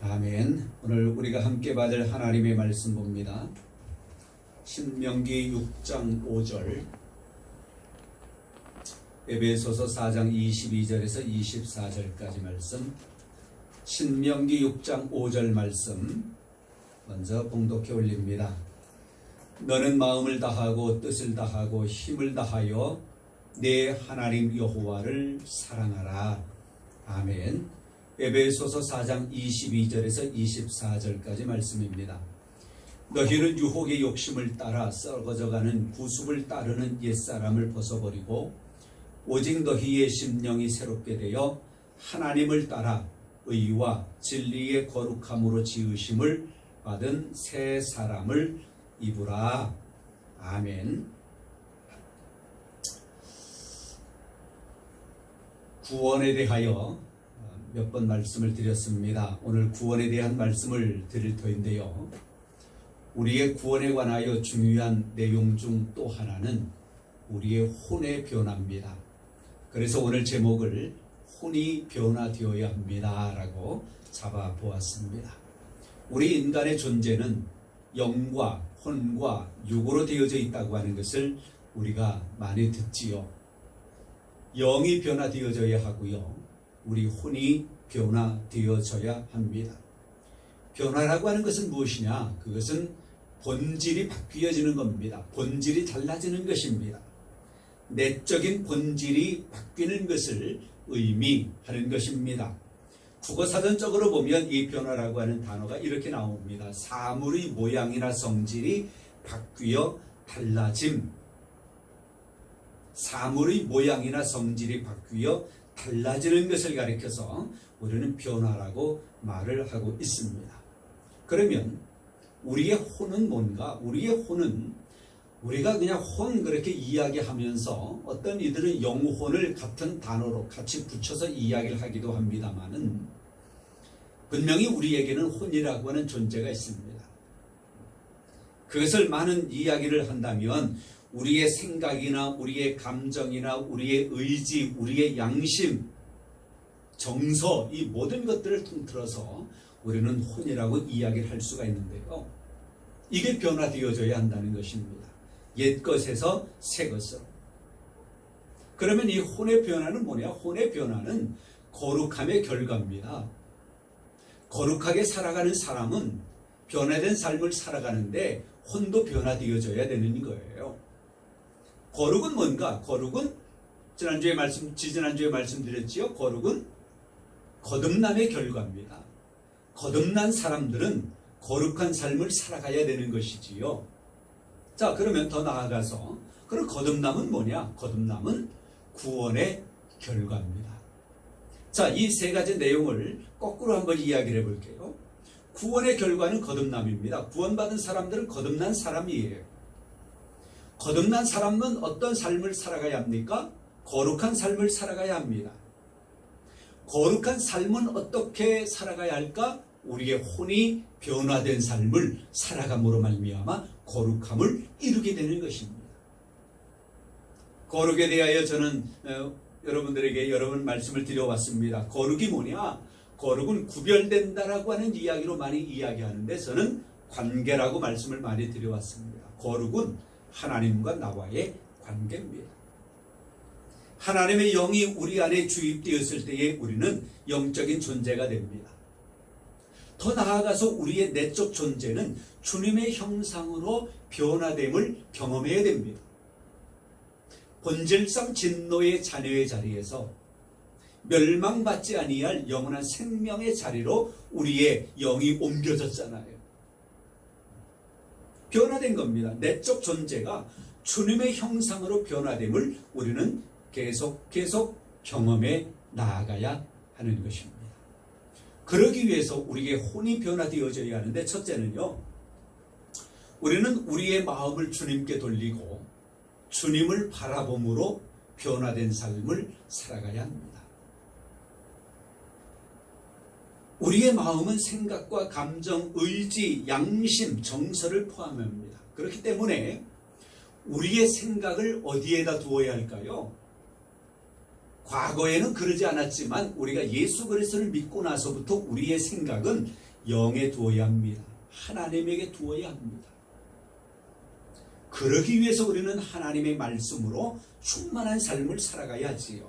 아멘. 오늘 우리가 함께 받을 하나님의 말씀 봅니다. 신명기 6장 5절, 에베소서 4장 22절에서 24절까지 말씀, 신명기 6장 5절 말씀 먼저 봉독해 올립니다. 너는 마음을 다하고 뜻을 다하고 힘을 다하여 내 하나님 여호와를 사랑하라. 아멘. 에베소서 4장 22절에서 24절까지 말씀입니다. 너희는 유혹의 욕심을 따라 썩어져가는 구습을 따르는 옛사람을 벗어버리고 오직 너희의 심령이 새롭게 되어 하나님을 따라 의와 진리의 거룩함으로 지으심을 받은 새 사람을 입으라. 아멘. 구원에 대하여 몇 번 말씀을 드렸습니다. 오늘 구원에 대한 말씀을 드릴 터인데요. 우리의 구원에 관하여 중요한 내용 중 또 하나는 우리의 혼의 변화입니다. 그래서 오늘 제목을 혼이 변화되어야 합니다 라고 잡아보았습니다. 우리 인간의 존재는 영과 혼과 육으로 되어져 있다고 하는 것을 우리가 많이 듣지요. 영이 변화되어져야 하고요, 우리 혼이 변화되어져야 합니다. 변화라고 하는 것은 무엇이냐? 그것은 본질이 바뀌어지는 겁니다. 본질이 달라지는 것입니다. 내적인 본질이 바뀌는 것을 의미하는 것입니다. 국어사전적으로 보면 이 변화라고 하는 단어가 이렇게 나옵니다. 사물의 모양이나 성질이 바뀌어 달라짐. 사물의 모양이나 성질이 바뀌어 달라지는 것을 가리켜서 우리는 변화라고 말을 하고 있습니다. 그러면 우리의 혼은 뭔가? 우리의 혼은 우리가 그냥 혼 그렇게 이야기하면서 어떤 이들은 영혼을 같은 단어로 같이 붙여서 이야기를 하기도 합니다만은 분명히 우리에게는 혼이라고 하는 존재가 있습니다. 그것을 많은 이야기를 한다면 우리의 생각이나 우리의 감정이나 우리의 의지, 우리의 양심, 정서, 이 모든 것들을 통틀어서 우리는 혼이라고 이야기를 할 수가 있는데요. 이게 변화되어져야 한다는 것입니다. 옛 것에서 새 것으로. 그러면 이 혼의 변화는 뭐냐? 혼의 변화는 거룩함의 결과입니다. 거룩하게 살아가는 사람은 변화된 삶을 살아가는데 혼도 변화되어져야 되는 거예요. 거룩은 뭔가? 거룩은 지지난주에 말씀드렸지요. 거룩은 거듭남의 결과입니다. 거듭난 사람들은 거룩한 삶을 살아가야 되는 것이지요. 자, 그러면 더 나아가서 그럼 거듭남은 뭐냐? 거듭남은 구원의 결과입니다. 자, 이 세 가지 내용을 거꾸로 한번 이야기를 해볼게요. 구원의 결과는 거듭남입니다. 구원받은 사람들은 거듭난 사람이에요. 거듭난 사람은 어떤 삶을 살아가야 합니까? 거룩한 삶을 살아가야 합니다. 거룩한 삶은 어떻게 살아가야 할까? 우리의 혼이 변화된 삶을 살아감으로 말미암아 거룩함을 이루게 되는 것입니다. 거룩에 대하여 저는 여러분들에게 여러 번 말씀을 드려왔습니다. 거룩이 뭐냐? 거룩은 구별된다라고 하는 이야기로 많이 이야기하는데 저는 관계라고 말씀을 많이 드려왔습니다. 거룩은 하나님과 나와의 관계입니다. 하나님의 영이 우리 안에 주입되었을 때에 우리는 영적인 존재가 됩니다. 더 나아가서 우리의 내적 존재는 주님의 형상으로 변화됨을 경험해야 됩니다. 본질상 진노의 자녀의 자리에서 멸망받지 아니할 영원한 생명의 자리로 우리의 영이 옮겨졌잖아요. 변화된 겁니다. 내적 존재가 주님의 형상으로 변화됨을 우리는 계속 경험해 나아가야 하는 것입니다. 그러기 위해서 우리의 혼이 변화되어져야 하는데, 첫째는요, 우리는 우리의 마음을 주님께 돌리고 주님을 바라봄으로 변화된 삶을 살아가야 합니다. 우리의 마음은 생각과 감정, 의지, 양심, 정서를 포함합니다. 그렇기 때문에 우리의 생각을 어디에다 두어야 할까요? 과거에는 그러지 않았지만 우리가 예수 그리스도를 믿고 나서부터 우리의 생각은 영에 두어야 합니다. 하나님에게 두어야 합니다. 그러기 위해서 우리는 하나님의 말씀으로 충만한 삶을 살아가야지요.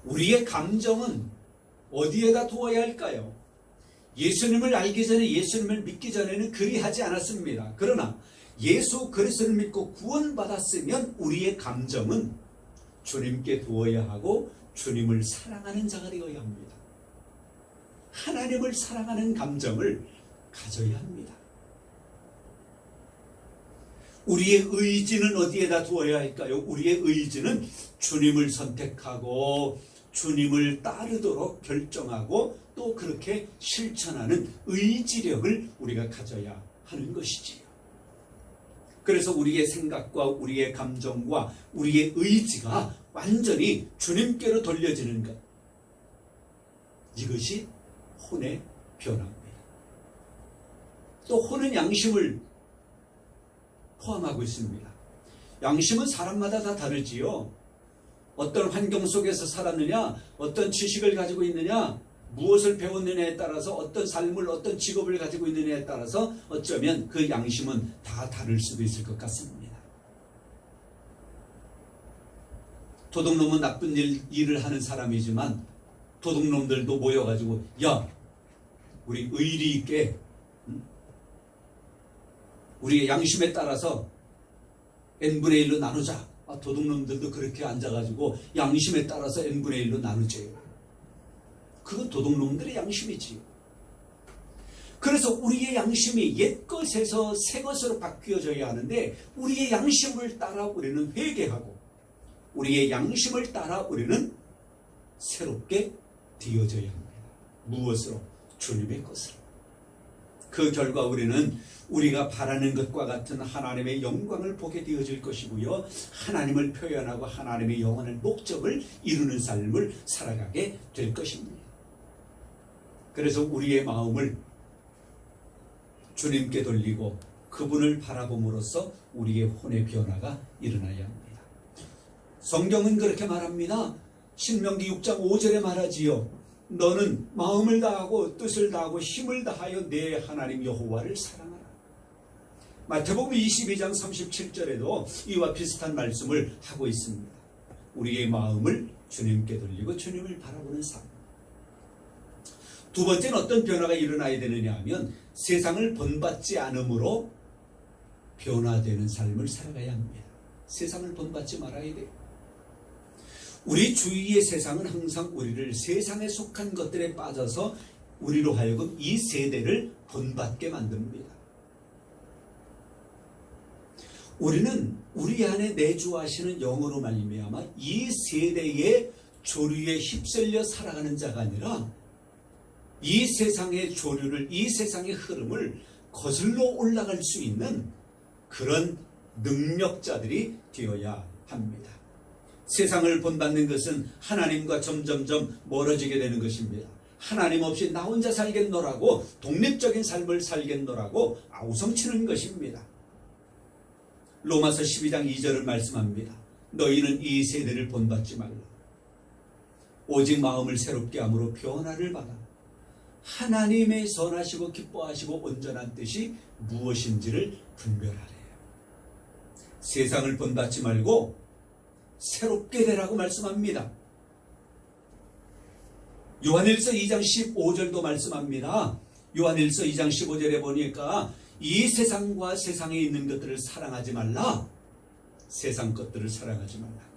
우리의 감정은 어디에다 두어야 할까요? 예수님을 알기 전에, 예수님을 믿기 전에는 그리하지 않았습니다. 그러나 예수 그리스도를 믿고 구원받았으면 우리의 감정은 주님께 두어야 하고 주님을 사랑하는 자가 되어야 합니다. 하나님을 사랑하는 감정을 가져야 합니다. 우리의 의지는 어디에다 두어야 할까요? 우리의 의지는 주님을 선택하고 주님을 따르도록 결정하고 또 그렇게 실천하는 의지력을 우리가 가져야 하는 것이지요. 그래서 우리의 생각과 우리의 감정과 우리의 의지가 완전히 주님께로 돌려지는 것, 이것이 혼의 변화입니다. 또 혼은 양심을 포함하고 있습니다. 양심은 사람마다 다 다르지요. 어떤 환경 속에서 살았느냐, 어떤 지식을 가지고 있느냐, 무엇을 배웠느냐에 따라서, 어떤 삶을, 어떤 직업을 가지고 있느냐에 따라서 어쩌면 그 양심은 다 다를 수도 있을 것 같습니다. 도둑놈은 나쁜 일을 하는 사람이지만 도둑놈들도 모여가지고 야, 우리 의리 있게 우리의 양심에 따라서 n분의 1로 나누자. 도둑놈들도 그렇게 앉아가지고 양심에 따라서 n분의 1로 나누죠. 그건 도둑놈들의 양심이지요. 그래서 우리의 양심이 옛것에서 새것으로 바뀌어져야 하는데 우리의 양심을 따라 우리는 회개하고 우리의 양심을 따라 우리는 새롭게 되어져야 합니다. 무엇으로? 주님의 것으로. 그 결과 우리는 우리가 바라는 것과 같은 하나님의 영광을 보게 되어질 것이고요. 하나님을 표현하고 하나님의 영원한 목적을 이루는 삶을 살아가게 될 것입니다. 그래서 우리의 마음을 주님께 돌리고 그분을 바라봄으로써 우리의 혼의 변화가 일어나야 합니다. 성경은 그렇게 말합니다. 신명기 6장 5절에 말하지요. 너는 마음을 다하고 뜻을 다하고 힘을 다하여 내 하나님 여호와를 사랑하라. 마태복음 22장 37절에도 이와 비슷한 말씀을 하고 있습니다. 우리의 마음을 주님께 돌리고 주님을 바라보는 삶. 두 번째는 어떤 변화가 일어나야 되느냐 하면 세상을 본받지 않음으로 변화되는 삶을 살아가야 합니다. 세상을 본받지 말아야 돼요. 우리 주위의 세상은 항상 우리를 세상에 속한 것들에 빠져서 우리로 하여금 이 세대를 본받게 만듭니다. 우리는 우리 안에 내주하시는 영으로 말미암아 이 세대의 조류에 휩쓸려 살아가는 자가 아니라 이 세상의 조류를, 이 세상의 흐름을 거슬러 올라갈 수 있는 그런 능력자들이 되어야 합니다. 세상을 본받는 것은 하나님과 점점점 멀어지게 되는 것입니다. 하나님 없이 나 혼자 살겠노라고, 독립적인 삶을 살겠노라고 아우성치는 것입니다. 로마서 12장 2절을 말씀합니다. 너희는 이 세대를 본받지 말라. 오직 마음을 새롭게 함으로 변화를 받아 하나님의 선하시고 기뻐하시고 온전한 뜻이 무엇인지를 분별하래요. 세상을 본받지 말고 새롭게 되라고 말씀합니다. 요한일서 2장 15절도 말씀합니다. 요한일서 2장 15절에 보니까 이 세상과 세상에 있는 것들을 사랑하지 말라. 세상 것들을 사랑하지 말라.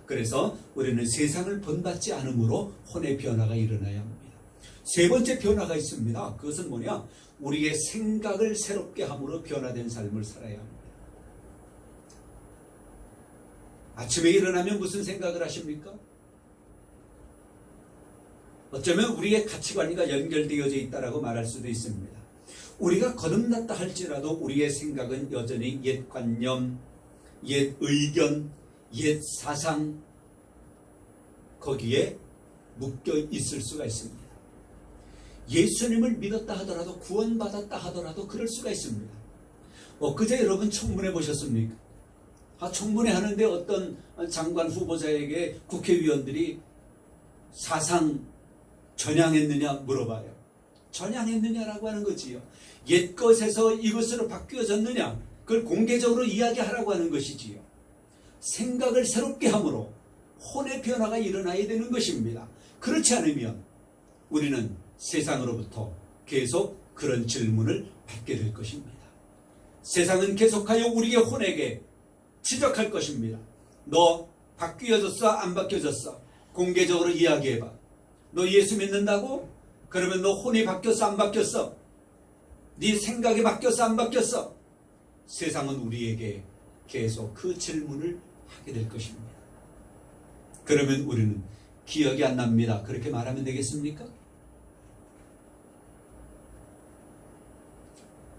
그래서 우리는 세상을 본받지 않음으로 혼의 변화가 일어나야 합니다. 세 번째 변화가 있습니다. 그것은 뭐냐? 우리의 생각을 새롭게 함으로 변화된 삶을 살아야 합니다. 아침에 일어나면 무슨 생각을 하십니까? 어쩌면 우리의 가치관과 연결되어져 있다고 말할 수도 있습니다. 우리가 거듭났다 할지라도 우리의 생각은 여전히 옛 관념, 옛 의견, 옛 사상 거기에 묶여 있을 수가 있습니다. 예수님을 믿었다 하더라도 구원받았다 하더라도 그럴 수가 있습니다. 엊그제 여러분 청문회 보셨습니까? 청문회 하는데 어떤 장관 후보자에게 국회의원들이 사상 전향했느냐 물어봐요. 전향했느냐라고 하는 거지요. 옛 것에서 이것으로 바뀌어졌느냐, 그걸 공개적으로 이야기하라고 하는 것이지요. 생각을 새롭게 함으로 혼의 변화가 일어나야 되는 것입니다. 그렇지 않으면 우리는 세상으로부터 계속 그런 질문을 받게 될 것입니다. 세상은 계속하여 우리의 혼에게 지적할 것입니다. 너 바뀌어졌어? 안 바뀌어졌어? 공개적으로 이야기해봐. 너 예수 믿는다고? 그러면 너 혼이 바뀌었어? 안 바뀌었어? 네 생각이 바뀌었어? 안 바뀌었어? 세상은 우리에게 계속 그 질문을 하게 될 것입니다. 그러면 우리는 기억이 안 납니다. 그렇게 말하면 되겠습니까?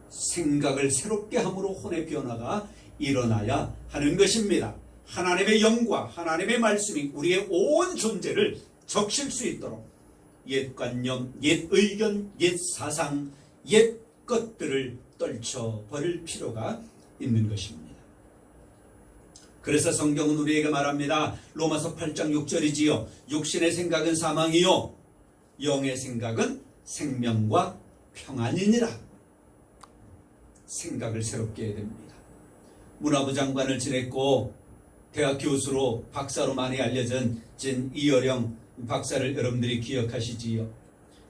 생각을 새롭게 함으로 혼의 변화가 일어나야 하는 것입니다. 하나님의 영과 하나님의 말씀이 우리의 온 존재를 적실 수 있도록 옛 관념, 옛 의견, 옛 사상, 옛 것들을 떨쳐버릴 필요가 있는 것입니다. 그래서 성경은 우리에게 말합니다. 로마서 8장 6절이지요. 육신의 생각은 사망이요 영의 생각은 생명과 평안이니라. 생각을 새롭게 해야 됩니다. 문화부 장관을 지냈고 대학 교수로 박사로 많이 알려진 이어령 박사를 여러분들이 기억하시지요.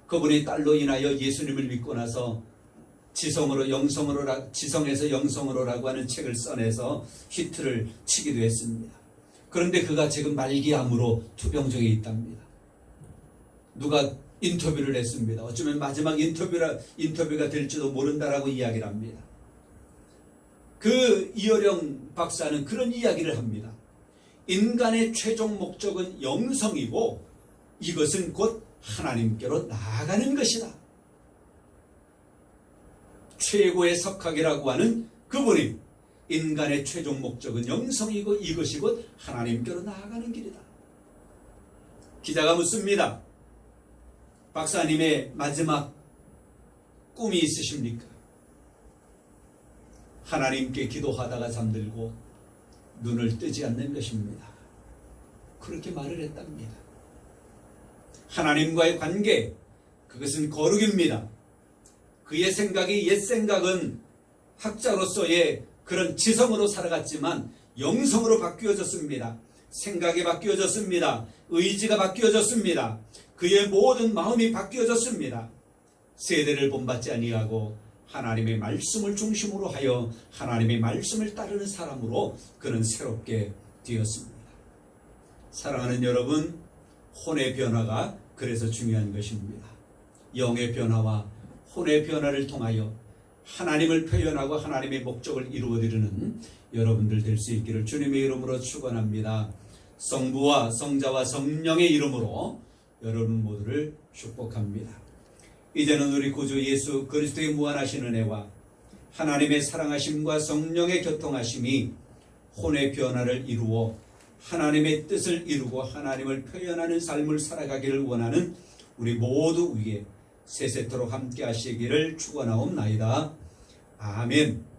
그분이 딸로 인하여 예수님을 믿고 나서 지성에서 영성으로라고 하는 책을 써내서 히트를 치기도 했습니다. 그런데 그가 지금 말기암으로 투병중에 있답니다. 누가 인터뷰를 했습니다. 어쩌면 마지막 인터뷰가 될지도 모른다라고 이야기를 합니다. 그 이어령 박사는 그런 이야기를 합니다. 인간의 최종 목적은 영성이고 이것은 곧 하나님께로 나아가는 것이다. 최고의 석학이라고 하는 그분이 인간의 최종 목적은 영성이고 이것이 곧 하나님께로 나아가는 길이다. 기자가 묻습니다. 박사님의 마지막 꿈이 있으십니까? 하나님께 기도하다가 잠들고 눈을 뜨지 않는 것입니다. 그렇게 말을 했답니다. 하나님과의 관계, 그것은 거룩입니다. 그의 생각이 옛 생각은 학자로서의 그런 지성으로 살아갔지만 영성으로 바뀌어졌습니다. 생각이 바뀌어졌습니다. 의지가 바뀌어졌습니다. 그의 모든 마음이 바뀌어졌습니다. 세대를 본받지 아니하고 하나님의 말씀을 중심으로 하여 하나님의 말씀을 따르는 사람으로 그는 새롭게 되었습니다. 사랑하는 여러분, 혼의 변화가 그래서 중요한 것입니다. 영의 변화와 혼의 변화를 통하여 하나님을 표현하고 하나님의 목적을 이루어드리는 여러분들 될 수 있기를 주님의 이름으로 축원합니다. 성부와 성자와 성령의 이름으로 여러분 모두를 축복합니다. 이제는 우리 구주 예수 그리스도의 무한하신 은혜와 하나님의 사랑하심과 성령의 교통하심이 혼의 변화를 이루어 하나님의 뜻을 이루고 하나님을 표현하는 삶을 살아가기를 원하는 우리 모두 위에 세세토록 함께 하시기를 축원하옵나이다. 아멘.